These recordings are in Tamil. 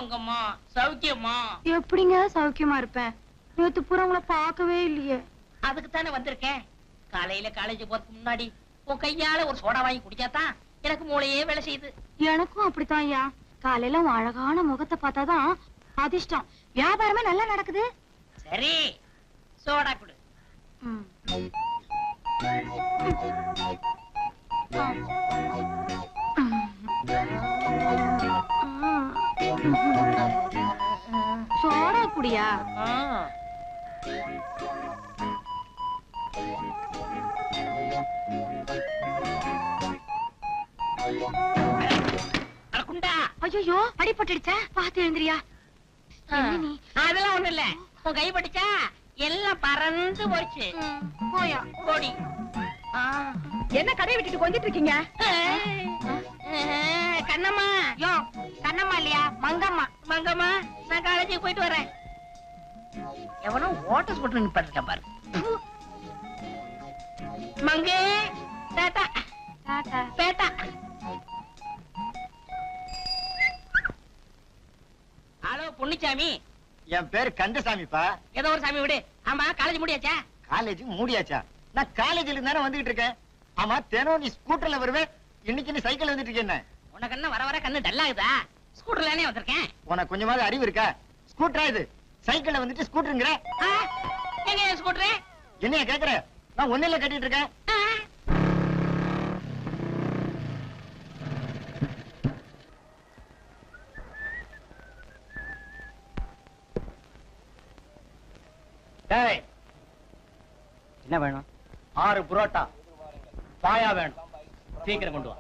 மங்கம்மா சௌக்கியமா? எப்படிங்க சௌக்கியமா இருப்பேன்? நேத்து பூரா உங்களை பார்க்கவே இல்லையே. அதுக்கு தானே வந்திருக்கேன். காலையில காலேஜ் போறதுக்கு முன்னாடி உன் கையால ஒரு சோடா வாங்கி குடிச்சாதான் எனக்கு மூளையே வேலை செய்யுது. எனக்கும் அப்படித்தான் ஐயா. காலையில உன் அழகான முகத்தை பார்த்தாதான் அதிர்ஷ்டம். வியாபாரமே நல்லா நடக்குது. சரி, சோடா குடு. சோடா குடியா? ஐயோ, அடிபட்டுடுச்சா? பாத்து எழுந்திரியா. அதெல்லாம் ஒண்ணு இல்ல. உன் கை பட்டுச்சா எல்லாம் பறந்து போச்சு. போயா ஓடி. என்ன கடையை விட்டுட்டு கொஞ்சிட்டு இருக்கீங்க? கண்ணம்மா. யோ, கண்ணம்மா இல்லையா, மங்கம்மா. மங்கம்மா, நான் காலேஜுக்கு போயிட்டு வரேன். எவனோ ஓட்டஸ் போட்டு நிப்பாட்டிருக்க பாரு. மங்கு டாடா டாடா பேட்டா. ஹலோ பொன்னிச்சாமி. என் பேரு கந்தசாமிப்பா. ஏதோ ஒரு சாமி விடு. ஆமா, காலேஜ் முடியாச்சா? காலேஜ் மூடியாச்சா? நான் காலேஜ்ல தானே வந்துகிட்டு இருக்கேன். ஆமா, தினம் நீ ஸ்கூட்டர்ல வருவேன், இன்னைக்கு நீ சைக்கிள் வந்துட்டு இருக்க. என்ன உனக்கு என்ன வர வர கண்ணு டல்லாகுதா? ஸ்கூட்டர்லானே வந்திருக்கேன். உனக்கு கொஞ்சமாவது அறிவு இருக்கா? ஸ்கூட்டரா இது? சைக்கிள்ல வந்துட்டு ஸ்கூட்டருங்கிற? எங்க ஸ்கூட்டரு? என்னைய கேக்குற? நான் ஒன்னில கட்டிட்டு இருக்கேன். என்ன வேணும்? 6 புரோட்டா, பாயா வேணும். சீக்கிரம் கொண்டு வா.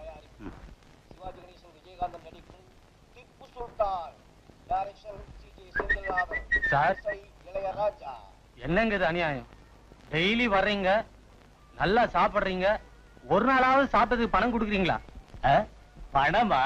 சார், என்னங்க இது அநியாயம்? டெய்லி வர்றீங்க, நல்லா சாப்பிடுறீங்க, ஒரு நாளாவது சாப்பிட்டதுக்கு பணம் கொடுக்குறீங்களா? பணமா?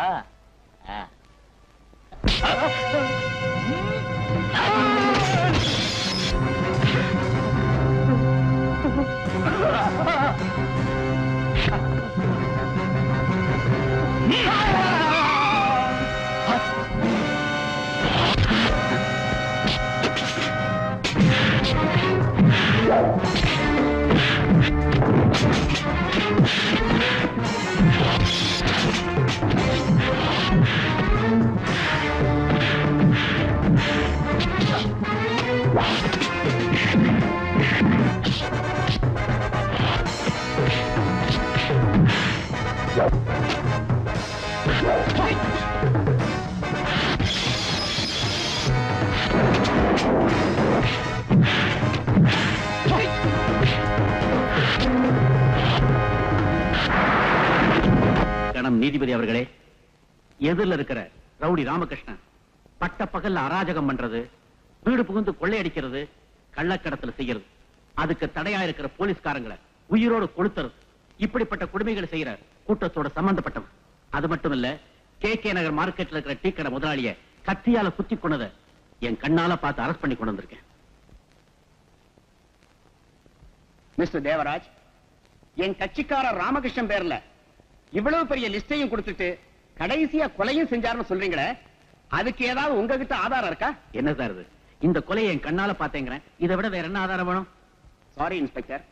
நீதிபதி அவர்களே, எதிரில் இருக்கிற ரவுடி ராமகிருஷ்ணன் பட்ட பகல்ல அராஜகம் பண்றது, வீடு புகுந்து கொள்ளையடிக்கிறது, கள்ளக்கடத்தல் செய்யறது, அதுக்கு தடையா இருக்கிற போலீஸ்காரங்களை உயிரோடு கொளுத்துறது, இப்படிப்பட்ட கொடுமைகளை செய்யற கூட்டத்தோட சம்பந்தப்பட்டவன். அது மட்டும் இல்ல, கே நகர் மார்க்கெட்ல இருக்கிற டீ கடை முதலாளிய கத்தியால குத்தி கொண்டதை என் கண்ணால பார்த்து அரெஸ்ட் பண்ணி கொண்டு வந்திருக்கேன். மிஸ்டர் தேவராஜ், என் கட்சிக்காரர் ராமகிருஷ்ணன் பேர்ல இவ்வளவு பெரிய லிஸ்டையும் கொடுத்துட்டு கடைசியா கொலையும் செஞ்சாருன்னு சொல்றீங்களே, அதுக்கு ஏதாவது உங்ககிட்ட ஆதாரம் இருக்கா? என்ன சார் இது? இந்த கொலையை என் கண்ணால பார்த்தேங்கிறேன், இதை விட வேற என்ன ஆதாரம் வேணும்? சாரி இன்ஸ்பெக்டர்,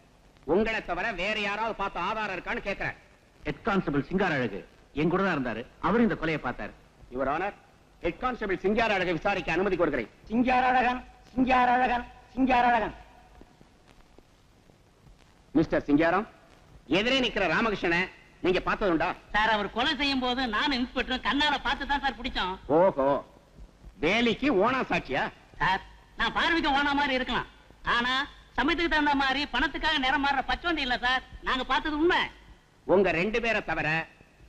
உங்களை தவிர வேற யாராவது பார்த்த ஆதாரம் இருக்கான்னு கேட்கிறேன். ஹெட் கான்ஸ்டபிள் சிங்கார அழகு என் கூட தான் இருந்தாரு, அவரும் இந்த கொலையை பார்த்தாரு. யுவர் ஆனர், ஹெட் கான்ஸ்டபிள் சிங்கார அழகை விசாரிக்க அனுமதி கொடுக்கிறேன். சிங்காரழகன், சிங்காரழகன், சிங்காரழகன். மிஸ்டர் சிங்காரம், எதிரே நிக்கிற ராமகிருஷ்ணனை நீங்க பார்த்ததுண்டா? சார், அவர் கொலை செய்யும் போது நான் இன்ஸ்பெக்டர் கண்ணால பார்த்து தான் சார் பிடிச்சோம். ஓஹோ, வேலிக்கு ஓனா சாட்சியா? சார், நான் பார்வைக்கு ஓனா மாதிரி இருக்கலாம், ஆனா சமயத்துக்கு தகுந்த மாதிரி பணத்துக்காக நேரம் மாறுற பச்சோண்டி இல்ல சார். நாங்க பார்த்தது உண்மை. உங்க 2 பேரை தவிர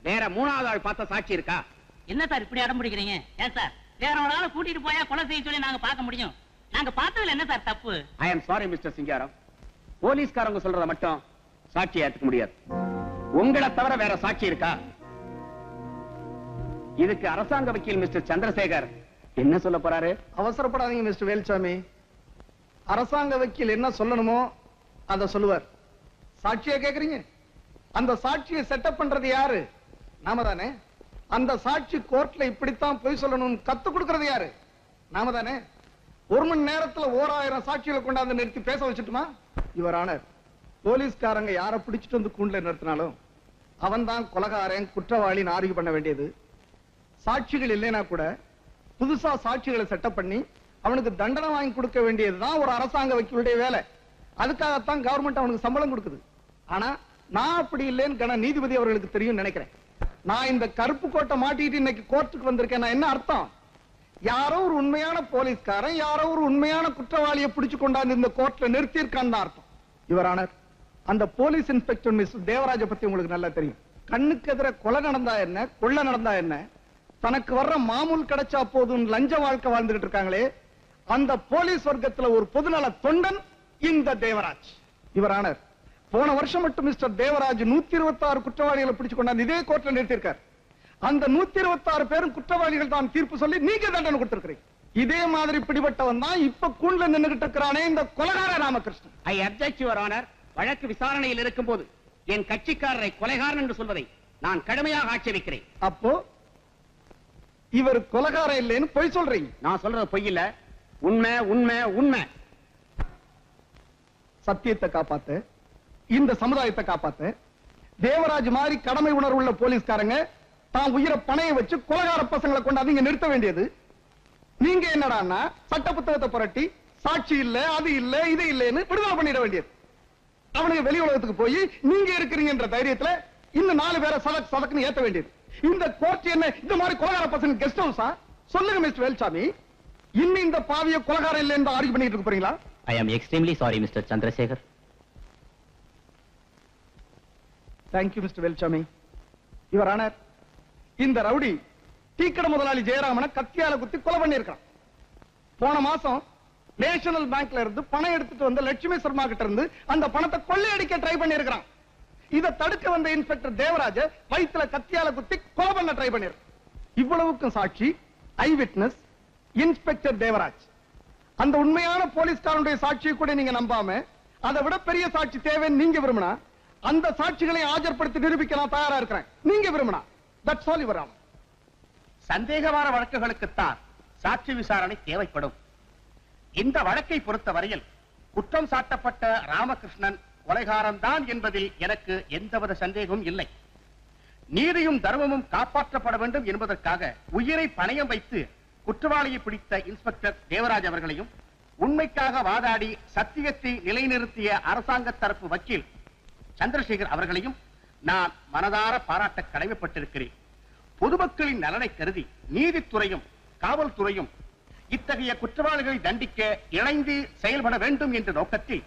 வேற 3வது ஆள் பார்த்த சாட்சி இருக்கா? என்ன சார் இப்படி அடம் பிடிக்கிறீங்க? ஏன் சார், வேற ஒரு ஆளை கூட்டிட்டு போயா கொலை செய்ய சொல்லி நாங்க பார்க்க முடியும்? நாங்க பார்த்ததுல என்ன சார் தப்பு? ஐ எம் சாரி மிஸ்டர் சிங்காரம், போலீஸ்காரங்க சொல்றத மட்டும் சாட்சியை ஏத்துக்க முடியாது. உங்களை தவிர வேற சாட்சி இருக்கா? இதுக்கு அரசாங்க வக்கீல் மிஸ்டர் சந்திரசேகர் என்ன சொல்ல போறாரு? அவசரப்படாதீங்க மிஸ்டர் வேல்சாமி, அரசாங்க வக்கீல் என்ன சொல்லணுமோ அத சொல்லுவார். சாட்சியை கேக்குறீங்க? அந்த சாட்சியை செட்டப் பண்றது யாரு? நாம தானே. அந்த சாட்சி கோர்ட்ல இப்படித்தான் பொய் சொல்லணும்னு கத்து கொடுக்கறது யாரு? நாம தானே. 1 மணி நேரத்துல 1000 சாட்சிகளை கொண்டாந்து நிறுத்தி பேச வச்சுட்டுமா? யுவர் ஆனர், போலீஸ்காரங்க யார பிடிச்சிட்டு வந்து கூண்டுல நிறுத்தினாலும் அவன் தான் கொலைகாரன் குற்றவாளின்னு ஆர்கியூ பண்ண வேண்டியது. சாட்சிகள் இல்லைனா கூட புதுசா சாட்சிகளை செட்டப் பண்ணி அவனுக்கு தண்டனை வாங்கி கொடுக்க வேண்டியதுதான் ஒரு அரசாங்க வக்கீலுடைய வேலை. அதுக்காகத்தான் கவர்மெண்ட் அவனுக்கு சம்பளம் கொடுக்குது. ஆனா நான் அப்படி இல்லைன்னு நீதிபதி அவர்களுக்கு தெரியும் நினைக்கிறேன். நான் இந்த கருப்பு கோட்டை மாட்டிட்டு இன்னைக்கு கோர்ட்டுக்கு வந்திருக்கேன். என்ன அர்த்தம்? யாரோ ஒரு உண்மையான போலீஸ்காரன் யாரோ ஒரு உண்மையான குற்றவாளியை பிடிச்சு கொண்டாந்து இந்த கோர்ட்ல நிறுத்தி இருக்கான்னு அர்த்தம். யுவர் ஆனர், அந்த போலீஸ் இன்ஸ்பெக்டர் மிஸ்டர் தேவராஜ பத்தி உங்களுக்கு நல்லா தெரியும். கண்ணுக்கு எதிர கொலை நடந்தா என்ன, கொள்ள நடந்தா என்ன, தனக்கு வர்ற மாமூல் கிடைச்சா போதும் லஞ்ச வாழ்க்கை வாழ்ந்துகிட்டு இருக்காங்களே, அந்த போலீஸ் வர்க்கத்துல ஒரு பொதுநல தொண்டன் இந்த தேவராஜ். யுவர் ஆனர், போன வருஷம் மட்டும் மிஸ்டர் தேவராஜ் 126 குற்றவாளிகளை பிடிச்சு கொண்டாந்து இதே கோர்ட்ல நிறுத்தியிருக்கார். அந்த 126 பேரும் குற்றவாளிகள் தான் தீர்ப்பு சொல்லி நீங்க தண்டனை கொடுத்திருக்கிறீங்க. இதே மாதிரி பிடிபட்டவன் தான் இப்ப கூண்டுல நின்னுகிட்டு இருக்கிறானே இந்த கொலைகார Ramakrishnan. I object your honour. வழக்கு விசாரணையில் இருக்கும் போது என் கட்சிக்காரரை கொலைகாரன் என்று சொல்வதை நான் கடுமையாக ஆட்சேபிக்கிறேன். அப்போ இவர் கொலைகாரம் இல்லைன்னு பொய் சொல்றீங்க? நான் சொல்றது பொய் இல்ல, உண்மை உண்மை உண்மை. சத்தியத்தை காப்பாத்த, இந்த சமுதாயத்தை காப்பாத்த தேவராஜ் மாதிரி கடமை உணர்வுள்ள போலீஸ்காரங்க தான் உயிரை பணைய வச்சு கொலைகார பசங்களை கொண்டாந்து இங்க நிறுத்த வேண்டியது. நீங்க என்னடான்னா சட்ட புத்தகத்தை புரட்டி சாட்சி இல்ல அது இல்ல இது இல்லன்னு விடுதலை பண்ணிட வேண்டியது. அவனுக்கு வெளி உலகத்துக்கு போய் நீங்க இருக்கிறீங்கன்ற தைரியத்துல இன்னும் 4 பேரை சதக்குன்னு ஏத்த வேண்டியது. இந்த கோர்ட் என்ன இந்த மாதிரி கொலைகார பசங்க கெஸ்ட் ஹவுஸா? சொல்லுங்க மிஸ்டர் வேல்சாமி, இன்னும் இந்த பாவிய கொலைகாரம் இல்லைன்னு ஆர்கியூ பண்ணிட்டு இருக்க போறீங்களா? I am extremely sorry, Mr. Chandrasekhar. Thank you, Mr. Velchami. Your Honor, இந்த ரவுடி டீக்கடை முதலாளி ஜெயராமனை கத்தியால குத்தி கொலை பண்ணியிருக்கான். போன மாசம் நேஷனல் பேங்க்ல இருந்து பணம் எடுத்துட்டு வந்த லட்சுமி சர்மா கிட்ட இருந்து அந்த பணத்தை கொள்ளையடிக்க ட்ரை பண்ணியிருக்கான். இதை தடுக்க வந்த இன்ஸ்பெக்டர் தேவராஜ வயிற்றுல கத்தியால குத்தி கொலை பண்ண ட்ரை பண்ணிருக்கான். இவ்வளவுக்கும் சாட்சி ஐ விட்னஸ் இன்ஸ்பெக்டர் தேவராஜ். அந்த உண்மையான போலீஸ்காரனுடைய சாட்சியை கூட நீங்க நம்பாம அதை விட பெரிய சாட்சி தேவைன்னு நீங்க விரும்பினா அந்த சாட்சிகளை ஆஜர்படுத்தி நிரூபிக்க நான் தயாரா இருக்கிறேன். நீங்க விரும்பினா தட்ஸ் ஆல் யுவர் ஆனர். சந்தேகமான வழக்குகளுக்குத்தான் சாட்சி விசாரணை தேவைப்படும். இந்த வழக்கை பொறுத்தவரையில் குற்றம் சாட்டப்பட்ட ராமகிருஷ்ணன் கொலைகாரன் தான் என்பதில் எனக்கு எந்தவித சந்தேகமும் இல்லை. நீதியும் தர்மமும் காப்பாற்றப்பட வேண்டும் என்பதற்காக உயிரை பணயம் வைத்து குற்றவாளியை பிடித்த இன்ஸ்பெக்டர் தேவராஜ் அவர்களையும் உண்மைக்காக வாதாடி சத்தியத்தை நிலைநிறுத்திய அரசாங்க தரப்பு வக்கீல் சந்திரசேகர் அவர்களையும் நான் மனதார பாராட்ட கடமைப்பட்டிருக்கிறேன். பொதுமக்களின் நலனை கருதி நீதித்துறையும் காவல்துறையும் இத்தகைய குற்றவாளிகளை தண்டிக்க இணைந்து செயல்பட வேண்டும் என்ற நோக்கத்தில்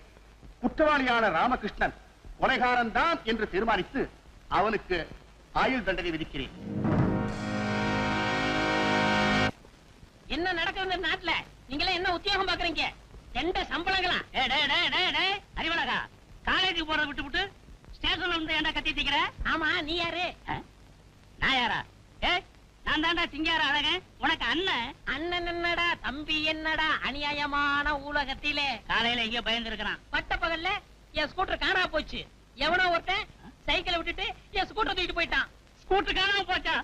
குற்றவாளியான ராமகிருஷ்ணன் கொலைகாரன் தான் என்று தீர்மானித்து அவனுக்கு ஆயுள் தண்டனை விதிக்கிறேன். என்ன நடக்குது இந்த நாட்டுல? நீங்களே என்ன உத்தியோகம் பாக்குறீங்க? எந்த சம்பளங்களா? அறிவழகா, காலேஜுக்கு போறத விட்டு ஸ்டேஷன்ல இருந்து ஏன்டா கத்தி தீக்கிற? ஆமா, நீ யாரு? நான் யாரா? நான் தாண்டா சிங்கார அழகன். உனக்கு அண்ணன். அண்ணன் என்னடா, தம்பி என்னடா? அநியாயமான உலகத்திலே காலையில எங்க பயந்து இருக்கிறான். பட்ட பகல்ல என் ஸ்கூட்டர் காணா போச்சு. எவனோ ஒருத்தன் சைக்கிளை விட்டுட்டு என் ஸ்கூட்டர் தூக்கிட்டு போயிட்டான். ஸ்கூட்டர் காணாம போச்சா?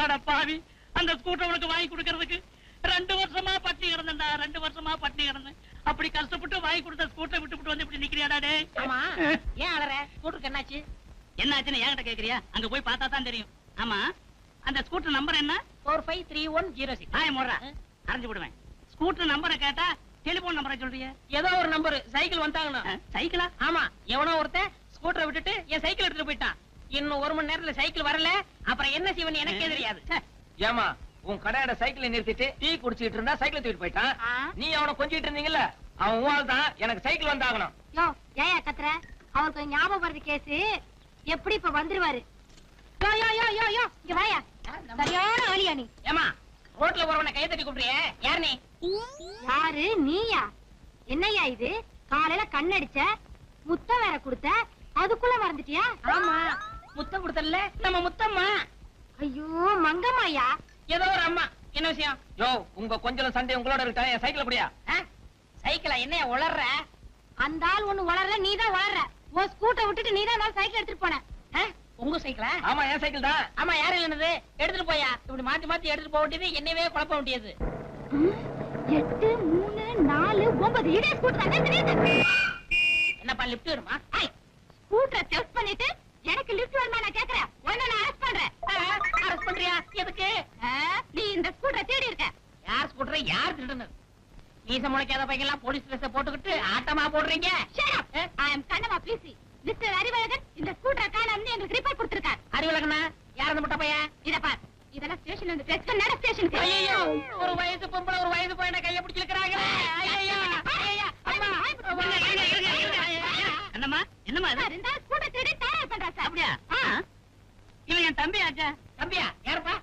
அட பாவி, அந்த ஸ்கூட்டர் உனக்கு வாங்கி கொடுக்கறதுக்கு 2 வருஷமா பட்டினி கிடந்தா. 2 வருஷமா பட்டினி கிடந்தேன். அப்படி கஷ்டப்பட்டு வாங்கி கொடுத்த ஸ்கூட்டரை விட்டு வந்து இப்படி நிக்கிறியாடா? ஆமா, ஏன் அலற? ஸ்கூட்டருக்கு என்னாச்சு? என்னாச்சுன்னு என்கிட்ட கேக்குறியா? அங்க போய் பார்த்தா தான் தெரியும். ஆமா, அந்த ஸ்கூட்டர் நம்பர் என்ன? 453106. ஆய் மோறா, அரைஞ்சு விடுவேன். ஸ்கூட்டர் நம்பரை கேட்டா டெலிபோன் நம்பரை சொல்றிய? ஏதோ ஒரு நம்பர். சைக்கிள் வந்தாங்கணும். சைக்கிளா? ஆமா, எவனோ ஒருத்தன் ஸ்கூட்டரை விட்டுட்டு என் சைக்கிள் எடுத்துட்டு போயிட்டான். இன்னும் 1 மணி நேரத்துல சைக்கிள் வரல. அப்புறம் என்ன செய்வன்னு எனக்கே தெரியாது. ஏமா, உன் கடையோட சைக்கிளை நிறுத்திட்டு டீ குடிச்சிட்டு இருந்தா சைக்கிள் தூக்கிட்டு போயிட்டான். நீ அவனை கொஞ்சிட்டு இருந்தீங்கல்ல, அவன் உன் தான் எனக்கு சைக்கிள் வந்தாகணும். யோ, ஏயா கத்துற? அவருக்கு ஞாபகம் வருது கேஸ். எப்படி இப்ப வந்துருவாரு? யோ யோ யோ யோ யோ, இங்க வாயா. சரியான ஆளியா நீ? ஏமா, ரோட்ல போறவனை கைய தட்டி கூப்பிடுறியே, யார் நீ? யாரு? நீயா? என்னய்யா இது? காலையில கண்ணடிச்ச, முத்தம் வேற கொடுத்த, அதுக்குள்ள மறந்துட்டியா? ஆமா, முத்தம் கொடுத்தல நம்ம முத்தம்மா. ஐயோ மங்கம்மாயா. ஏதோ ஒரு அம்மா. என்ன விஷயம்? யோ, உங்க கொஞ்சம் சண்டை உங்களோட இருக்கா? என் சைக்கிள் அப்படியா? சைக்கிளா? என்னைய உளர்ற? அந்த ஆள் ஒண்ணு வளரல, நீதான் வளர்ற. உன் ஸ்கூட்டரை விட்டுட்டு நீதான் சைக்கிள் எடுத்துட்டு போன. உங்க சைக்கிளா? ஆமா என் சைக்கிள் தான். ஆமா யாரு இல்லனது எடுத்துட்டு போயா. இப்படி மாத்தி மாத்தி எடுத்துட்டு போக வேண்டியது என்னவே குழப்ப வேண்டியது. 8 3 4 9 இதே ஸ்கூட்டர் தான் தெரியுது. என்னப்பா லிஃப்ட் வருமா? ஸ்கூட்டரை டெஸ்ட் பண்ணிட்டு எனக்கு லிஃப்ட் வருமா நான் கேக்குறேன். உன்னை நான் அரெஸ்ட் பண்றேன். அரெஸ்ட் பண்றியா? எதுக்கு? நீ இந்த ஸ்கூட்டரை தேடி இருக்க. யார் ஸ்கூட்டரை யார் திருடுனது? மீச முளைக்காத பையெல்லாம் போலீஸ் ட்ரெஸ் போட்டுக்கிட்டு ஆட்டமா போடுறீங்க. Shut up. I am Kannamma busy. Mister Arivazhagan இந்த ஸ்கூட்டரை காணோம்னு எங்களுக்கு ரிப்போர்ட் கொடுத்திருக்கார். அறிவழகனா? யார் அந்த முட்டை பையன்? இத பார். இதெல்லாம் ஸ்டேஷன்ல இருந்து டெஸ்ட் நட ஸ்டேஷனுக்கு. ஐயோ ஒரு வயசு பொம்பளை ஒரு வயசு பையனை கைய பிடிச்சு இழுக்கறாங்களே. ஐயோ ஐயோ அம்மா. என்னம்மா என்னம்மா இது? சார் இந்த ஸ்கூட்டரை தேடி தயார் பண்றா சார். அப்படியா? இவன் என் தம்பி ஆச்சா. தம்பியா? யாருப்பா?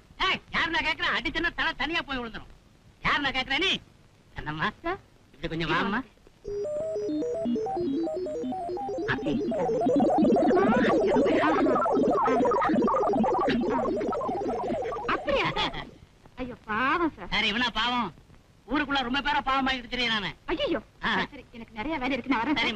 யார் நான் கேக்குறேன்? அடிச்சனா தலை தனியா போய் விழுந்துரும். யார் நான் கேக்குறேன் நீ? என்னம்மா சார் இப்படி கொஞ்சம் வாம்மா. அப்படியா? ஐயோ பாவம் சார். சரி இவனா பாவம்? ஊருக்குள்ள ரொம்ப பேரா பாவம் ஆகிட்டு தெரியும் நானு. ஐயோ ஆ. சரி எனக்கு நிறைய வேலை இருக்கு நான் வரேன். சரிம்மா.